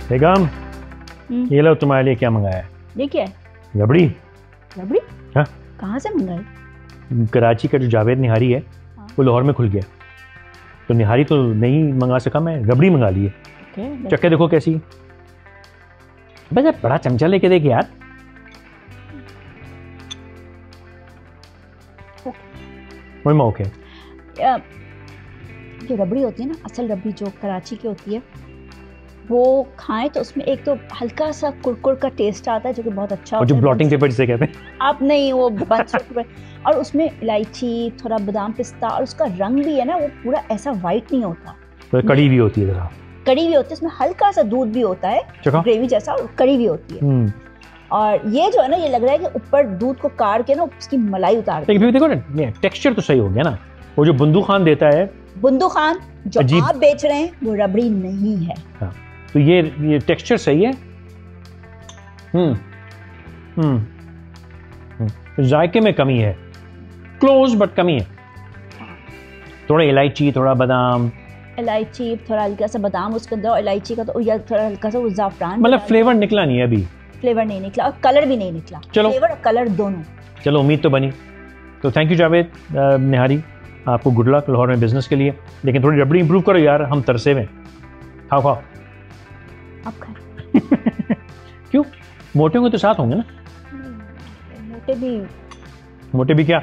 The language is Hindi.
बेगम, ये लो तुम्हारे लिए क्या मंगाया है। ये क्या है? रबड़ी। रबड़ी? हाँ, कहाँ से मंगाई? कराची का जो जावेद निहारी है वो लाहौर में खुल गया, तो निहारी तो नहीं मंगा सका, मैं रबड़ी मंगा ली है। चक्के देखो कैसी है। बस अब बड़ा चमचा लेके देख यार। ओके। ये रबड़ी होती है ना, असल रबड़ी जो कराची की होती है, वो खाएं तो उसमें एक तो हल्का सा कुरकुर का टेस्ट आता है जो कि बहुत अच्छा और जो ब्लॉटिंग पेपर जिसे कहते हैं आप नहीं, वो बंच और उसमें इलायची, थोड़ा बादाम, पिस्ता, और उसका रंग भी है ना वो पूरा ऐसा वाइट नहीं होता, तो कड़ी भी होती है जरा, कड़ी भी होती है, इसमें हल्का सा दूध भी होता है, ग्रेवी जैसा, और कड़ी भी होती है। और ये जो है ना, ये लग रहा है कि ऊपर दूध को काट के ना उसकी मलाई उतार लेकिन देखो ना, टेक्सचर तो सही हो गया ना। वो जो बुंदू खान देता है, बुंदू खान जो आप बेच रहे हैं वो रबड़ी नहीं है। हाँ, तो ये टेक्सचर सही है। जायके में कमी है, क्लोज बट कमी है। थोड़ा इलायची, थोड़ा बादाम, इलायची, थोड़ा हल्का सा बादाम उसके अंदर, इलायची का तो या थोड़ा हल्का सा वो ज़ाफ़रान, मतलब फ्लेवर निकला नहीं है अभी, फ्लेवर नहीं निकला और कलर भी नहीं निकला। चलो, फ्लेवर और कलर दोनों। चलो, उम्मीद तो बनी। तो थैंक यू जावेद निहारी, आपको गुड लक लाहौर में बिजनेस के लिए। लेकिन थोड़ी रबड़ी इंप्रूव करो यार, हम तरसे में। खाओ खाओ आप खाएं। क्यों? मोटे होंगे तो साथ होंगे ना। मोटे भी क्या